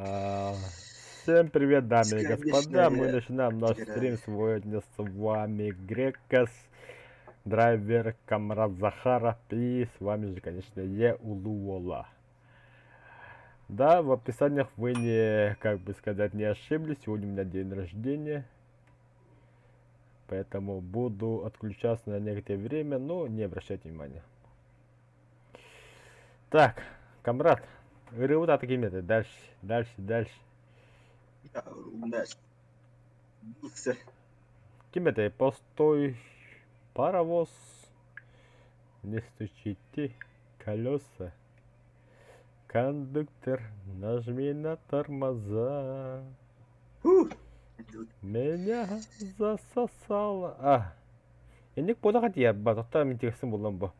А, Всем привет, дамы и господа. Мы Бесконечная начинаем наш стрим. Сегодня с вами Грекас, драйвер, комрад Захара и с вами же, конечно, Улуола. Да, в описаниях вы не, как бы сказать, не ошиблись. Сегодня у меня день рождения. Поэтому буду отключаться на некоторое время, но не обращайте внимания. Так, комрад, вот такие методы. Дальше. Я убился. Кем постой, паровоз, не стучите колеса. Кондуктор, нажми на тормоза. Меня засосало. Энийг бодоход я бодохтой минтигсэн болон бо.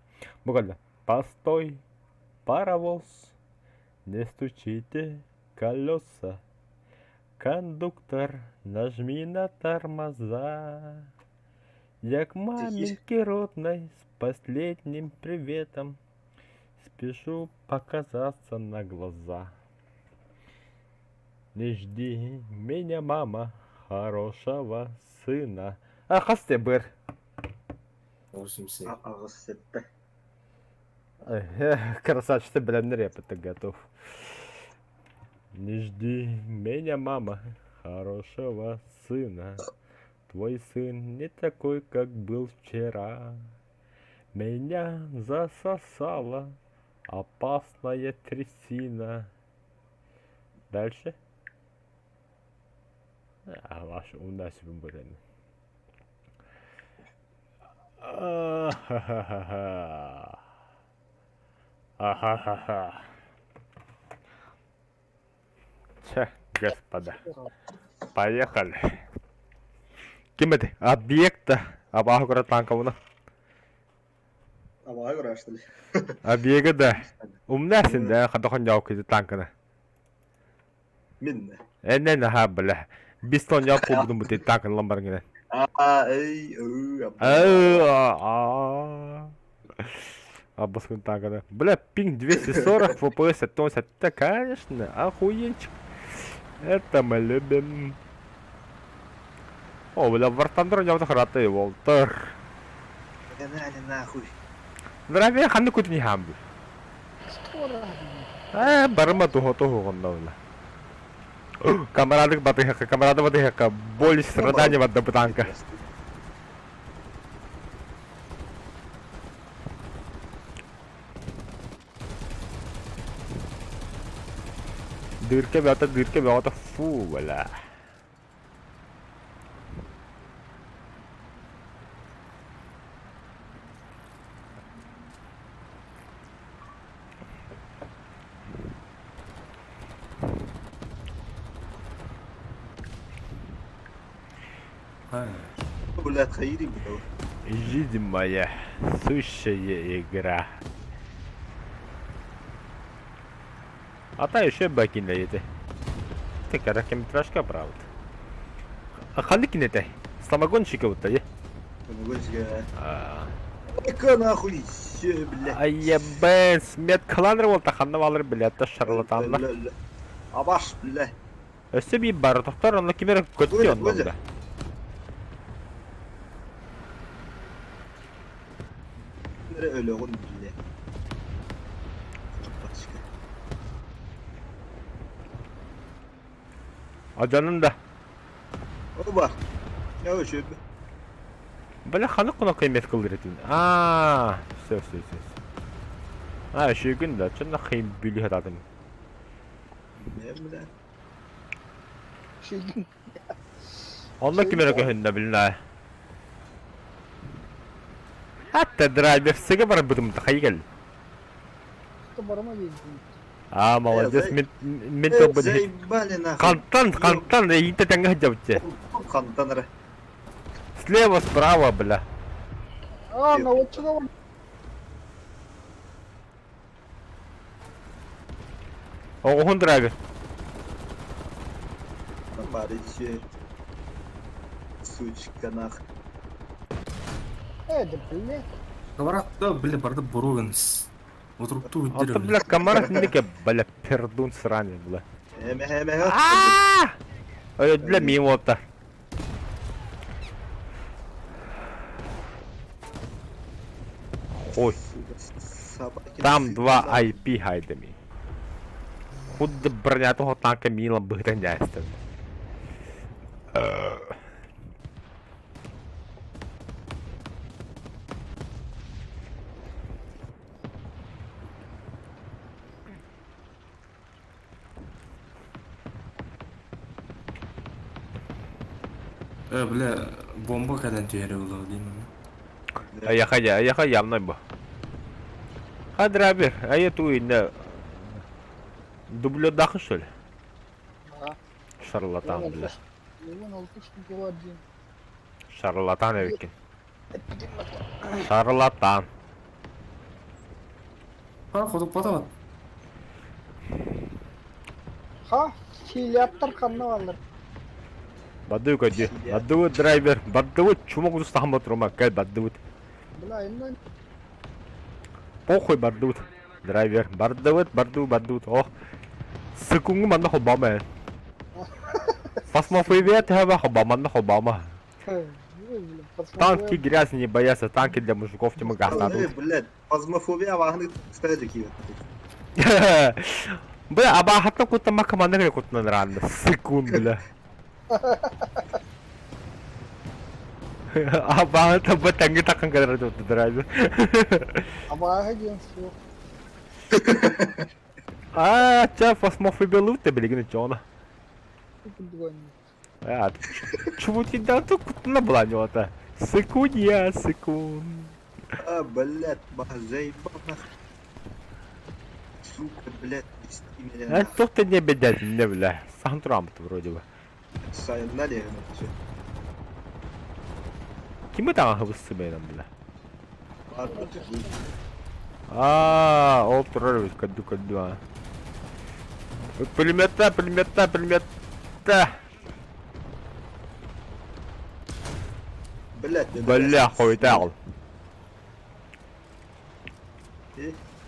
Могол. Постой, паровоз, не стучите колеса. Кондуктор, нажми на тормоза. Я к маменьке родной с последним приветом спешу показаться на глаза. Не жди меня, мама, хорошего сына. Хасте бэр. Красавчик, ты, блин, репета готов. Не жди меня, мама, хорошего сына. Твой сын не такой, как был вчера. Меня засосала опасная трясина. Дальше. Ваш у нас выборы. Ахахаха. Че, господа. Поехали. Кем это? Объекта. Абахура танковна. Абахура, что ли? Объекта, да. Умнасин, да, хатохан явки за танкана. Минна. Не, бля. Бистон явку буду мути танкан ламбаргина. Обоскун танкана. Бля, пинг 240, ФПС 180. Да, конечно, охуенчик. Это мы любим. О, бля, вартандр не вдохраты, Волтер. Нахуй. Здравия, ханну куда не хамбу. Барма тухо гонновна. Камарады батыха, боль страдания в одного танка. Дырка бята, фу, бля. Бля, тхаири битого. Жизнь моя, сущая игра. А та еще бакина это. Ты короткометражка, правда. А халикин это? Самогонщика вот-то, е? Самогонщика. Эка нахуй, все, бля. А ебэн, смет кланер вот-то ханнавалыр, бля, это шарлатанна. Абаш, бля. Өсі бей бары тоқтар, оны кемер көтте онда. Öyle oğlum bile. Adanın da. O var. Ya o şey. Бля, ханы құна қимет қылдыр етін. Все. Шүйгін да, чынна қиым бүлі хатадың. Ne bile. Онда кемер көхінді білін. Hatta драйвер сыға бар бұдымды қайгел. Молодец, мен топ бұды. Қантан, еті тәңі жауытшы. Қантан. Слева, справа, бля. Наводчина. Оғын драйвер. Маричи. Сучка нах. Да, блядь. Каваратта, бля, барды боровенс. Отырупту өйдері. Бля, камарат неге, бля, пердун сране, бля. Эме. Öldüler miyim oldu? Ой, там 2 IP хайдами. Худда бронятого танка мило броняется. Бля, бомба кадан түйері болу деймін. Аяха явной бу. Хадрабер, аяту инде дублёдахы что ли? Да. Шарлатан, бля. Вон алтышный паладин. Шарлатан эвикин. Шарлатан. Құдық батамат. Ха, хилияттар қанна балар. Бадду көді. Бадду драйвер. Бадду чумок ұзыста хамба тұрма. Кәл бадду. Бля, именно Похуй бадду. Драйвер. Бадду. Ох. Секунду манда хобама. Фасмофобия тебя хобама. Танки грязь не боятся. Танки для мужиков тема гasta. Блядь, фазмофобия вахны кстати киев. Бля, аба хатна кутта мака мандагре кутна нранда. Секунд, бля. Аба это батанги такан кадра тут драйвер. абаға генсу. Ча фасмофобия луте билигini чона. Чего ты да тут кутна была нёта? Секунд. Блядь, заебал. Сука, блядь, пусти меня. Кто-то не бедет, не бля. Сам Трамп вроде бы. Налево. Ким там высыбаем, бля? Ладно, Ол тұрар өз кәдді. Пулемета. блядь. Бля, хуйтал.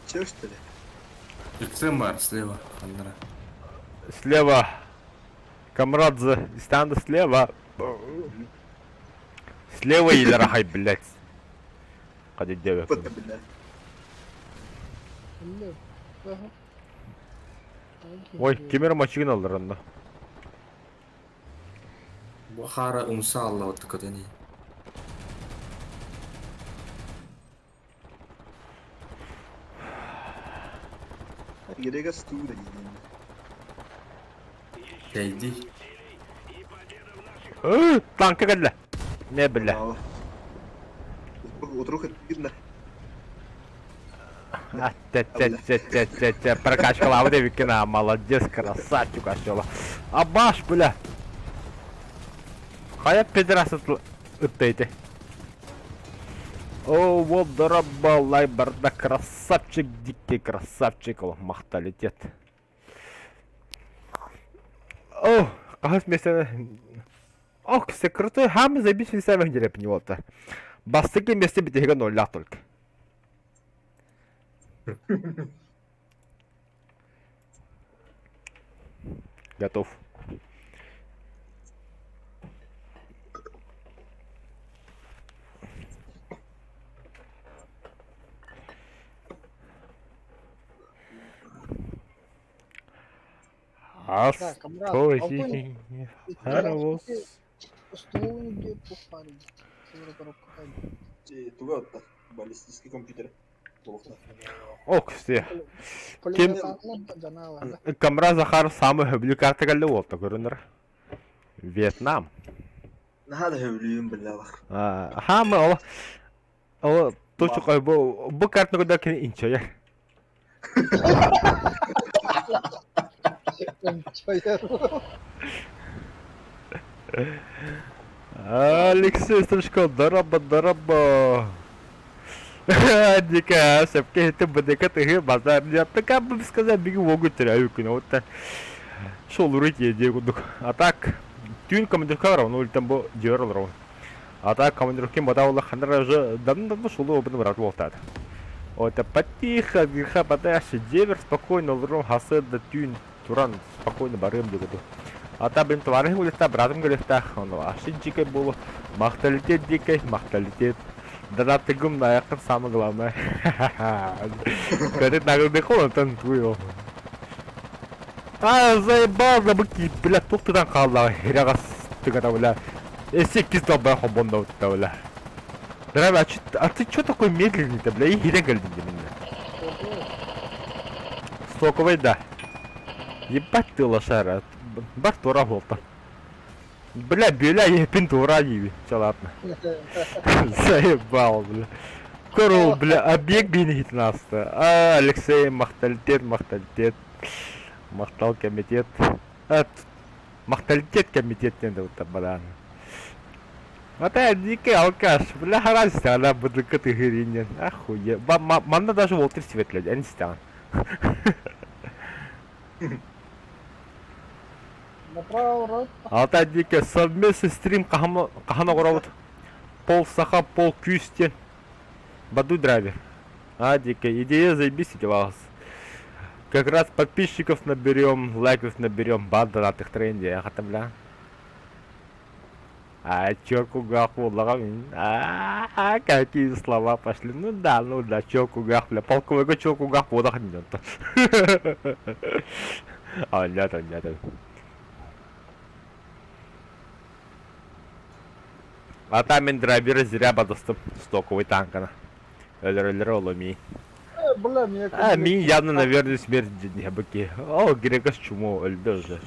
Чё, что ли? XM бар, слева, Хандра. Слева. Камрадзе. Станда слева. Слева или рахай, блядь. Ходи девять. Вот, блядь. Ой, кемер мачигин алдар анда. Бухара умса алла отты көтені. Герега студа. Кейди. Танка geldi. Ne bile. Утруха видно. Прокачка лавы викина, молодец, красавчик, ашола. Абаш, бля. Хая пидорас ыттайды. О, вот дорабалай барда, красавчик, дикий красавчик, ол мақталитет. О, қағыз месені. Ох, все крутой, хамы забить не самых дерев не вот. Бастыки вместе битега 0 только. Готов. Так, камрад, Ой, алпын. Харовос. Стволын деп бұқпады. Туга отта. Баллистический компьютер. Ох, все. Пулеметанлар жаналар. Камра Захар самый хөвлü карта geldi oldu görünür. Вьетнам. Надо хөвлüyüm бля бах. Хамы о точку кой bu kartını kadar kene inçoya. Алексей Стручков, дороба. Дика, все-таки это БДК ты базар. Я пока бы сказал, беги в огонь теряю, вот так. Шел урыть я дегу. А так, тюн командировка равно, там был дерл равно. А так, командировки модаула хандра уже давно шел обратно брат волтат. Вот это потихо, потише, девер спокойно, вру, хасед да тюн. туран спокойно барым дегеду. Ата бен товарым гулеста, братым гулеста, он ашин чикай булу. Мақталитет дикай, мақталитет. Донатыгым на якын самое главное. Говорит, награды холод, танцую. А, заебал, забыки, бля, тух ты там қалла, херягас, ты когда, бля. Если киздал, бля, хобонда вот это, бля. Драйвер, а ты чё такой медленный-то, бля, и херягаль для меня? Стоковый, да. Ебать ты лошара, бар тура волта. Бля, я пинтура еби, всё ладно. Заебал, бля. Корол, бля, объект бенит нас-то. А, Алексей, мақталитет. Мақтал комитет. Мақталитет комитет, вот там, бля. Вот это дикий алкаш, бля, разница, она будет категорийная. Охуе. Манда даже волтер светлять, я не стян. Направо, рот. Алтай дикий совместный стрим кахана горовод. Пол саха, пол кюстен. Баду драйвер. А, дикий, идея заебись вас. Как раз подписчиков наберем, лайков наберем, банда на их тренде, я хотя, бля. А, чёрку гаху, лагамин. А, какие слова пошли. Ну да, чёрку гах, бля. Полкового чёрку гах, водохнет. А, нет. А там драйверы зря бадыстым стоковый танкана. Өлөр оломи. Бля, мне... А, ми явно, наверное, смерть не быки. О, грекос чуму, өлді уже.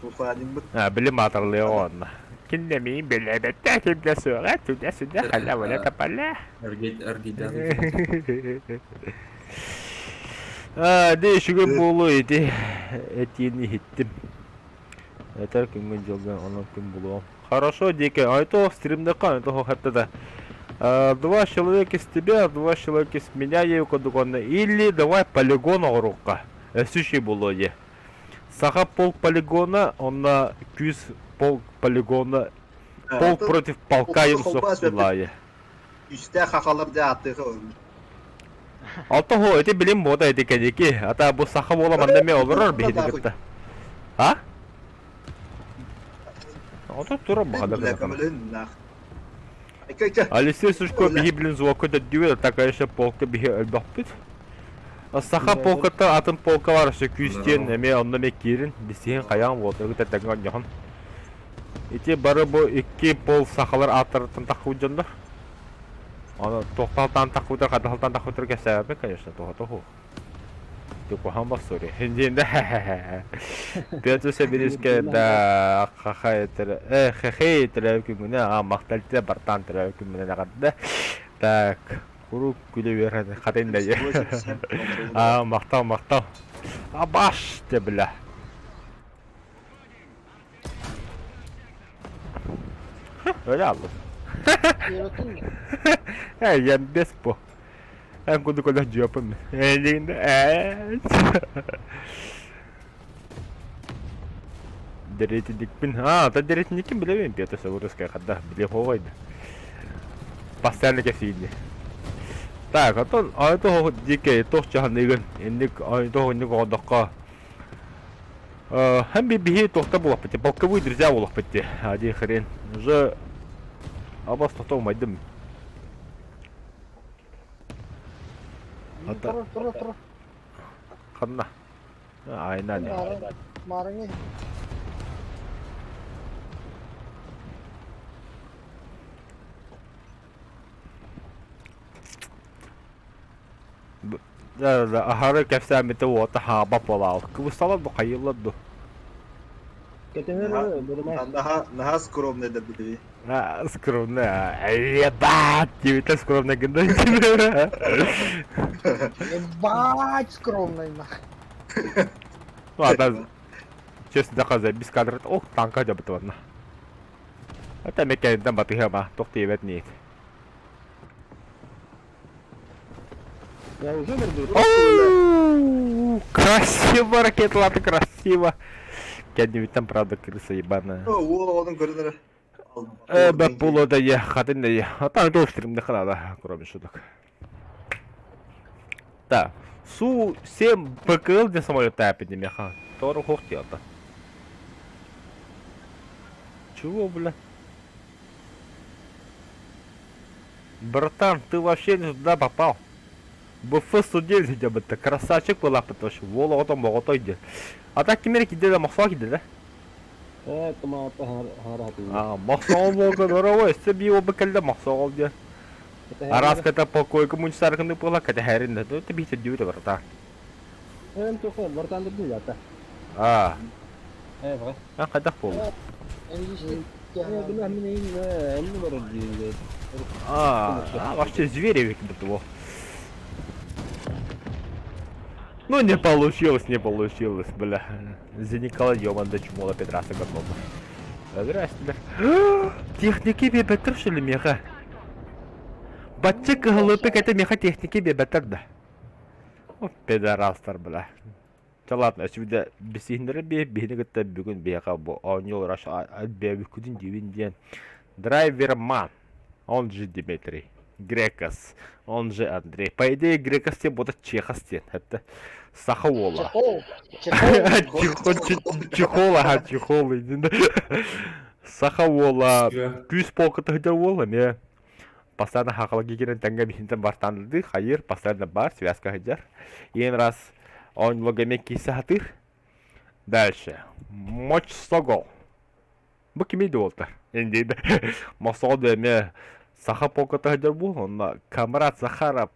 Шуфадин бит. А, білім атырлы оғанна. Киндеми біледі, тәкімді соға, туда-сюда, халя-валя тапаля. Аргидан. Değişik bulu idi. Etini hittim. Yeter gün жылдан ona gün buluyorum. Хорошо, Дикий. А это стримда это hatta да. Два человека с тебя, два человека с меня есть кодуконно. Или давай полигона урока. Суши было е. Саха пол полигона, он на кюз пол полигона. Пол против полка им собственно. Üste kakalar da attığı olmuş. Altta ho eti bilim moda edik ediki. Hatta bu saha bola ne olur bir hediyetle. Ha? Ото тура бахада. Алексей Сушко биги блин звука да дюве, такая еще полка биги өлбақпит. Саха полката атын полка var şu küstен эме онда меккирин бисен каян болду да таган жахан. Ити бары бу iki пол сахалар атыртын такуйжандар. Ана тоқталтан такуйдар, кадалтан такуйдар кесебе, конечно, toho. Tuku hamba sorry. Hindi. Pero sa bilis ka da kakhay talaga muna maktalita bartan talaga muna nakada. Tak kuru kulivera katin da ya. Maktaw. Baş de bile. Öyle aldım. Yaratın mı? Yan bes po. Ang kundo ko lang Japan. Hindi na. Дерете дикпин. Та дерете никим билевин пьета са урыская хадда. Билевовайда. Постоянно кефиди. Так, а это дикий тох чахан иган. Инник, а это инник одакка. Хан бибихи тохта булах пати. Полковый друзья булах пати. Один хрен. Уже абас тохтау майдым. Tur. Kanna. Aynen. Marangnya. Да, ахары кефсамите ота хаба полал. Квысталар до хайылладу. Daha скромный да били. Скромно. Ебать, тебе скромно гындай. Ебать, скромный нах. Ладно. Честно доказать, без кадров. Ох, танка жабыты ванна. Это мекениден батыхама, тохты ебет нет. Я уже верну. Красиво, ракетлаты, красиво. Kendimi tam правда крыса ебаная. О, onun görünür. Бэпуло да я, хатын да я. А там тоже стримда хана, кроме шуток. Да. Су-7 ПКЛ для самолета поднимя, ха. Тору хохтията. Чего, бля? Братан, ты вообще не туда попал. БФ студент хотя бы, ты красавчик была, потому что вола отом могото иди. А так кемер киде да махсо киде да? Томаты хараты. Махсо мога дорого, себе его бы когда махсо олди. А раз когда покой коммунистар кенды пола, когда харин да, то ты бить дюйта братан. Туха бартанды билята. Бра. Когда пол. Эндишти. Бина мине эмни бароди. Вообще звери векли того. Ну не получилось, бля. За Николая Йоманда чумола Петраса готова. Здрасте, бля. Техники бебетер что ли меха? Батчик голубик это меха техники бебетер да. О, пидорастар, бля. Да ладно, сегодня бесиндер бегнет бегун бега бо. Он йол раш бегун дивинден. Драйверман. Он же Дмитрий. Грекос, он же Андрей. По идее, Грекос тебе будет Чехостен. Это Сахавола. Чехол. Чехол. Сахавола. Күз полкыты хыдавола, ме. Постоянно хақалги керен тәңге бихинтен бартанды. Хайыр, постоянно бар, связка хыдар. Ең раз он логаме киса хатыр. Дальше. Моч Согол. Бұл кемейді олды. Ендейді. Мосол ме. Саха полката хыдар бұл, онна Камрат Захаров,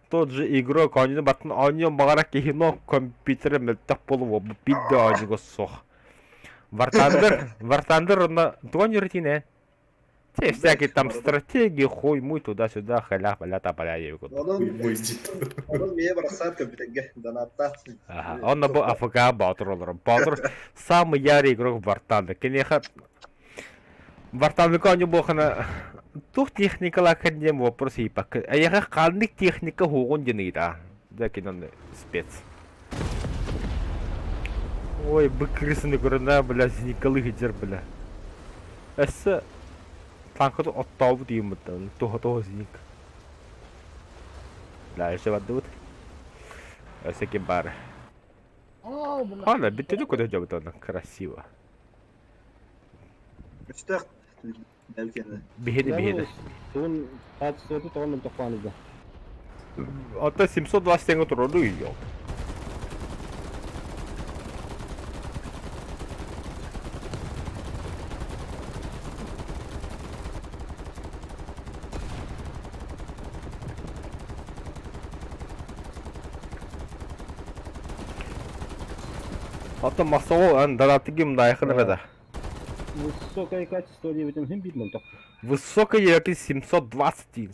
тот же игрок, он батын оньон бағара кехино компьютері мөлтақ болу, бидді оньго соқ. Вартандыр, онна туан юритіне. Те всякие там стратегии, хуй, муй, туда-сюда, халях, балята, баля, евгод. Onun meye бросат компьютерге, донатта. Онна бұл АФК Батыр олар. Батыр самый ярый игрок Вартанды. Кенеха Вартандыка он бұл қана тух техникалар кәдем вопрос ипак. Аяға қандық техника хуғын денейді. Да киноны спец. Ой, быкрысыны көріна, бля, зеникалы хедер, бля. Әсі танкыды оттауы дейім бұд, тоға зеник. Бля, әші бады бұд. Әсі кен бары. Хана, біттеді көді жабыд оны, красиво. Үстәк. Belki Бихеді. Сон атсоты тоғын тоқпанызды. Ата 720 теңге тұрады үйі. Ата масовол донаты мындай айқын. Высокое качество дебетім хем битмін тоқ. Высокая якость 720.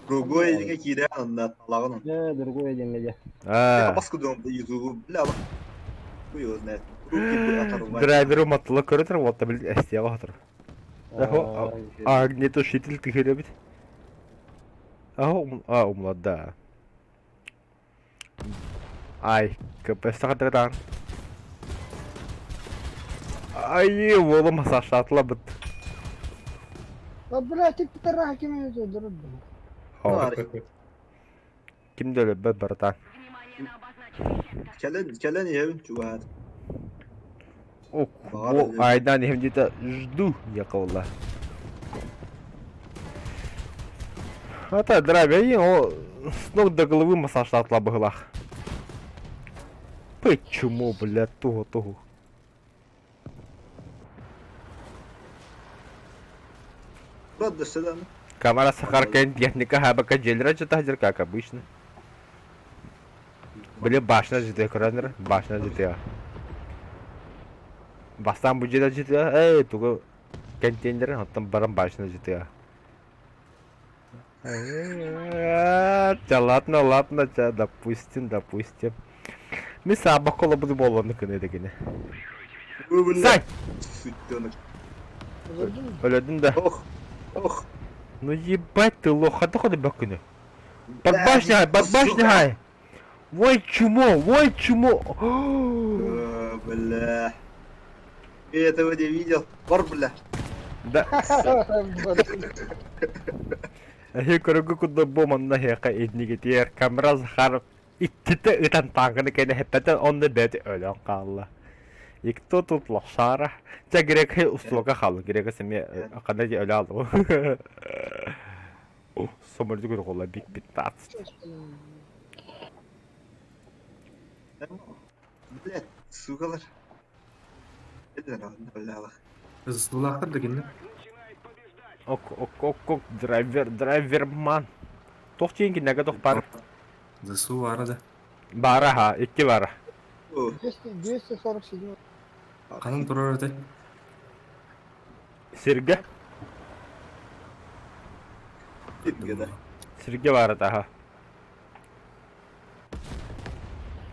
Другой едinge кире анда талағын. Другое денеге. Басқы дөңді езуі біля ба. Бұй өзіне. Драйверу матылы көрітір, отта білді әстияға қатыр. Огнетушитель тихере бит. Умлада. Ай, КПС тағадырдан. Ай, волы массаж атыла бұд. Бля, ты пидора кеме өзі дұрып. Кімді өлі бұд бұртан? Келен евін чуғад. О, айдан ем где-то жду, яқаула. Ата, драйвер, о, с ног до головы массаж атыла бұғылақ. Почему, бля, тугу? Правда, седан. Камера сахаркаин техника хабака джелера что-то хазер как обычно. Были башня GTA коронер, башня GTA. Бастан буджета GTA, туго контейнер, вот там барам башня GTA. Ладно, допустим. Мы сабакола буду болон кенедегене. Сань! Өлөдүн да. Ох. Ну ебать ты лох, ходы бакыны. Под башней. Ой, чумо. Бля. Я этого не видел. Вор, бля. Да. Я короче куда боман на хека идники тер камера Захаров ikkite ытан таңгыны кене хеппете онды бети өлөн калла. Икто тут лошара. Та грек хе услуга хал, грек семе кандай де өлө алды. О, сомырды көрү колла бик бит тац. Блядь, сукалар. Это надо, бля. Сулақтыр дегенде. Ок, драйверман. Тох чейинки неге тох бар? Засу арада. Бара ха, икки бара. О, 247. Қанын тұрар өте. Сирге? гидга, да. Сирге бара таха.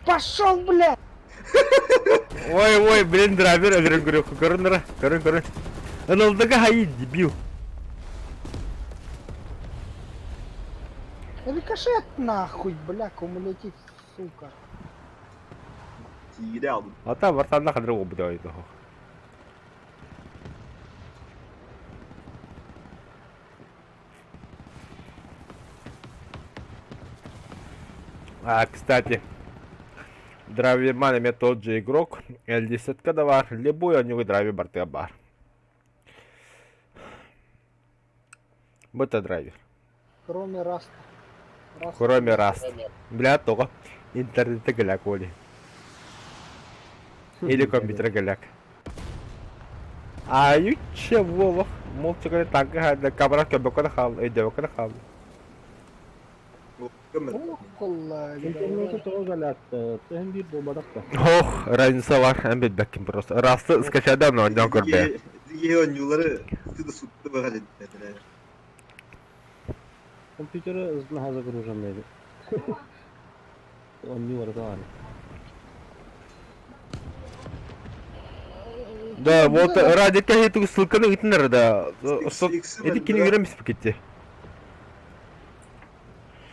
Пошел, блядь! Ой, блин, драйвер өлөрөн көрүн. Көрүн. Ынылдыга хайы дебил. Рикошет нахуй, бля, кумулятив, сука. Тигре алдым. Ата бартанда кадыр обуды ойду. Кстати, драйверман имеет тот же игрок, L10 да бар, любой у него драйвер барты бар. Будто драйвер. Кроме Раста. Кроме Раст. Бля, только интернет гляк оли. Или компьютер гляк. А ю чего? Молча так да камера кебекона хал, эдевекона хал. Охула, интернеті тоғы галатты. Тәхін бір болмадақта. Ох, разница var, hem bir bakayım просто. Rast'ı скачаdım da ondan görbe. Ие oyuncuları sıkı sıkı bakalım dediler. Компьютері ызын hazır гружамайды. Он не варда аны. Да, вот ради эту ссылканы итнер да. Эти кино вереміз пакетте.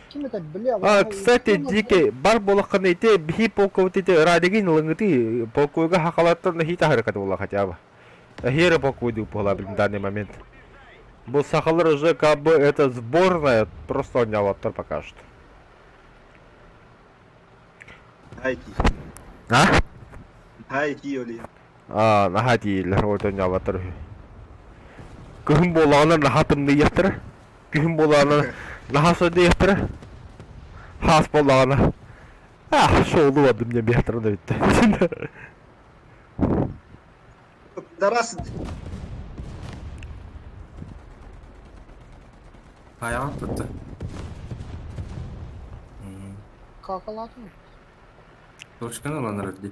Kim это, бля? Кстати, Дикей, бар болаққан ете, бихи полковыт ете, радиген лыңыты, полковыға хақалаттан хита харакат бола хотя бы. Хері полковыды упала, блин, в данный момент. Бұл сақалар уже как бы это сборная, просто он няваттар пока что. Hayki. А? Hayki öyle. Наха дейілер, ойда няваттар. Күхін болағанар нахатымды ектірі. Күхін болағанар нахасыды ектірі. Хас болағанар. Шоулу адым не бехтірін өйтті. Дарасın. Аяғын тұтты. Какалатын. Точканы оланыр өтті.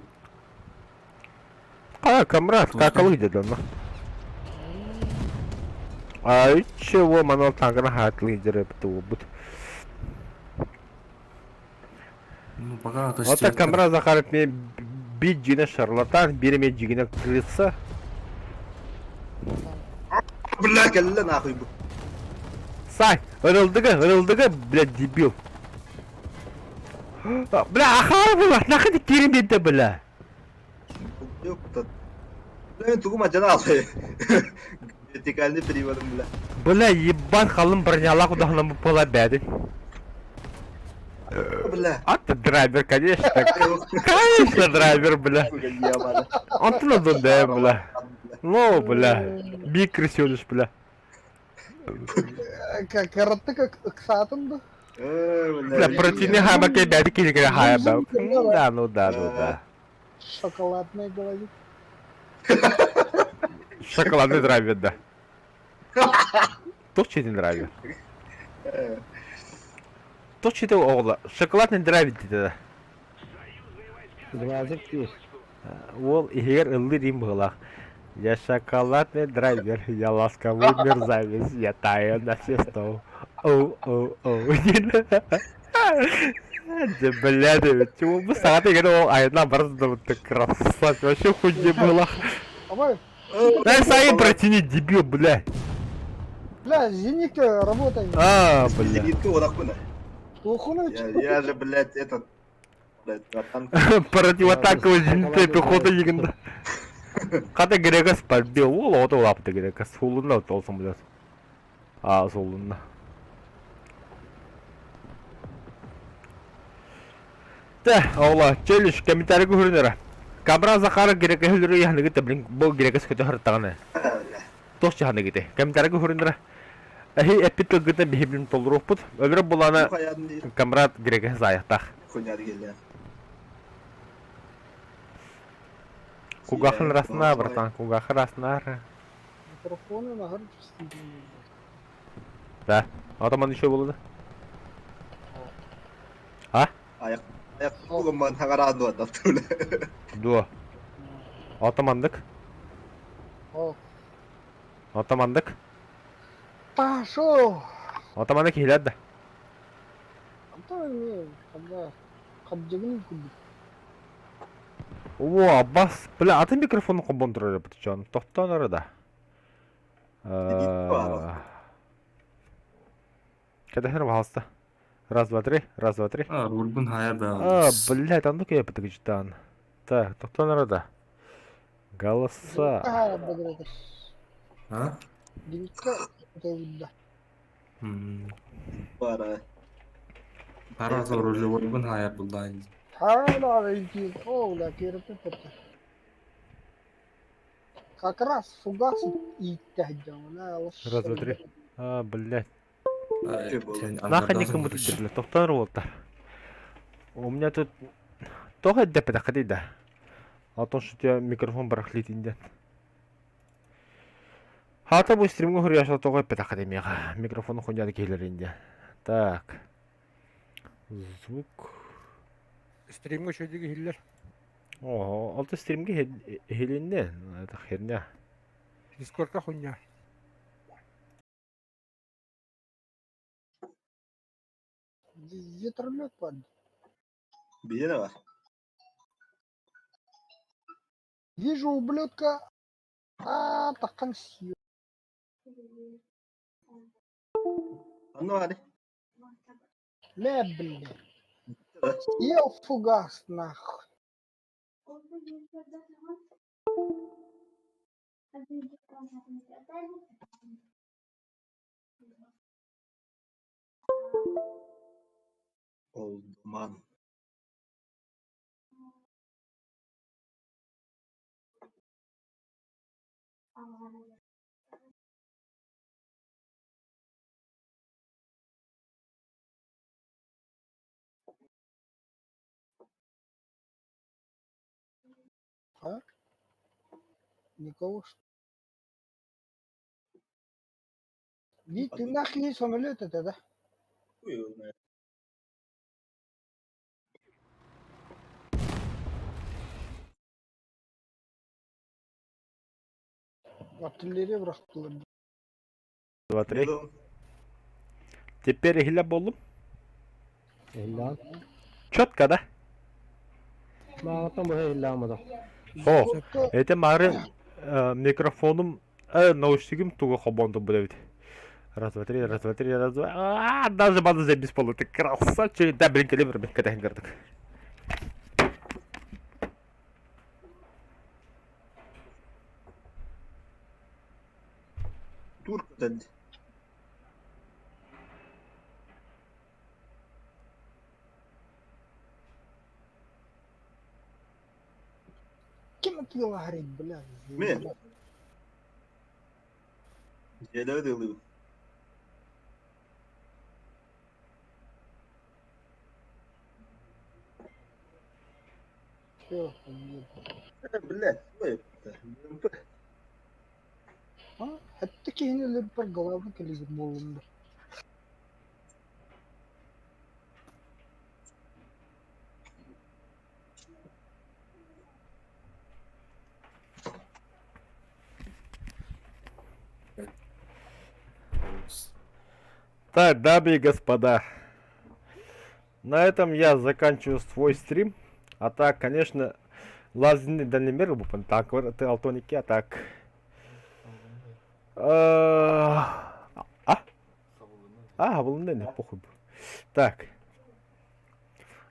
Камрад, как выйдет он? Чего, манал тангана хат лидеры будет. Ну, пока то Вот так камрад захарит мне бить джина шарлатан, бери мне джина крыса. Bля kelle nahıy bu. Сай, ырылдыга, блядь, дебил. Бля, ахар была, нахуй ты кереметті, бля. Yok da. Ben tukuma cana aldı. Vertikalini privadım bля. Бля, ебан халым броняла, куда нам была беды. Bля. А ты драйвер, конечно. Конечно, драйвер, бля. Он ты надо, да, бля. Ну, бля. Биг крысёныш, бля. Каратты как ксатынды. Бля, противный хамаке беды килигра хая, бля. Да. Шоколадный говорит. Шоколадный драйвер, да. Точно не драйвер. Точно оғла. Шоколадный драйвер дейді. Двазик пес. Ол егер ылды дейм бұғылақ. Я шоколадный драйвер, я ласковый мерзавец, я таю на все стол. Оу. Да, блядь, чего бы сағаты егер ол айына барызды бұтты красавец, вообще хуй не было. Давай. Дай сайын протяни, дебил, бля. Бля, зенит работай. Бля. Зенитка оdak bu ne? Охуна, Я же, блядь, этот... Блядь, братан. Противотанковый зенитный пехота егінді. Қата грекас пальбел, ол оты олапты грекас. Солында толсын, блядь. Солында. Та, ола, челиш, комментарий көрінері. Камера Захара керек эхлері яхны гите, блин, бұл керек эскөті хырттағаны. Тош жахны гите, комментарий көрінері. Әхи әппіті гыты бейбілім толыруқ бұд. Өлірі бұланы Каядын дейді. камера керек эхі заяқтақ. Хуйняды келді. Кугахын расына, братан, кугахын расына. Микрофоны нагар чистый. Да, атаман еще болды. А? Аяқ бүгін маған тағаранды вады аптылы. Дуа. Атамандык. О, Атамандык. пошел! Атамандык хилядды. Антон не, когда кабжигин куди. О, Аббас. Бля, аты микрофонны қомбон тұрар өпіті жан. Тоқтан арада. Кәдәхер бағасты. Раз, два, три. Раз, два, три. рульбун хая баа. Блядь, андық өпіті күжттан. Так, тоқтан арада. Голоса. А, бадратыш. А? Дивитка, это видно. Бара. Тараза рульбун хая булдай. Hala идти. О, да, кирпи пата. Как раз фугас и тяждем. Раз, два, три. Блядь. Сен Нахуй никому тут блядь, тоқтан арада. У меня тут... Тоға деп пәді қадейді. Алтон что у тебя микрофон барахлит инден. Хата бұл стримге хүрі ашыл тоға пәді қадеймеға. Микрофон хуйняды кейлер инден. Так. Звук. Стримге шөйдегі хиллер. О, алты стримге хелинде. Это херня. Дискордка хуйня. Ветролет под. Бейіне ба? Вижу ублюдка. А, такан сью. Анны бari. Ля, блядь. Съел фугас, нахуй. Ол думан. А? Никого что. Вид, ты нахуй самолет это, да? Хуй его знает. Артиллерия бырактылар. Два, три. Елу. Теперь хиля болдым. Эллан. Четко, да? Мағатан бұға эллі амады. О, это мары микрофоном, наушником туго хобонду будет. Раз, два, три, раз, два, три, раз, два. Даже база за бесполый. Ты красавчик. Да, блин, калибр, блин, когда гардак. Турка дәді. Кем это говорит, блядь? Мен? Желі дылы. Всё, Блядь, ой. а? Это кейнелер бір головы келезіп болымды. Так, дамы и господа, на этом я заканчиваю свой стрим. А так, конечно, лазерный дальномер был так, вот это алтоники, а так. Бұл не, похуй. Так.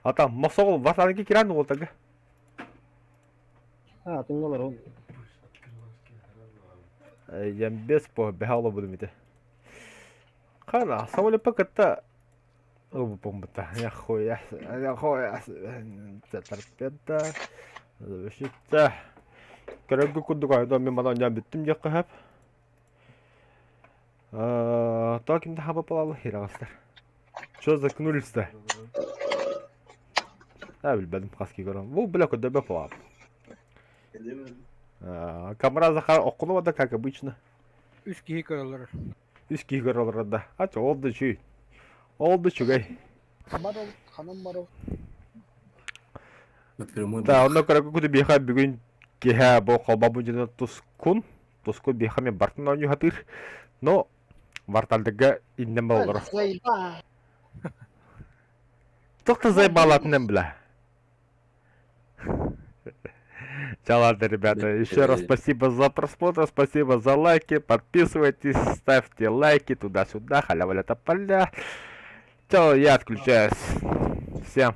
А там, масол, васанки кирану вот так. Тыңғалар ол. Ямбес по бехало буду мите. Қана, самолет пакетта Бомба-то, нихуя торпеда. Завершится. Короче, куда кайда мен мана не биттим жаққа хап. Так кимде хаба палалы хирагастар. Что закнулись-то? Bilmedim kaski görüyorum. Bu blok ödeme falan. Kamera zakar okulamadı как обычно. 3 kişi karalar. 3 kişi görüyorlar da. Aç oldu şu. Oldu şu gay. Маров, ханам Маров. Напрямую. Да, ondan sonra kutu bir ha bir gün geha bu kolba buncuna tuskun. Tuskun bir ha men bartın oynuyor hatır. No. Vartaldıga inleme olur. Заеба. Только заебалатным, бля. Чё, ладно, ребята, еще раз спасибо за просмотр, спасибо за лайки, подписывайтесь, ставьте лайки туда-сюда, халява-ля тополя. Чё, я отключаюсь. Всем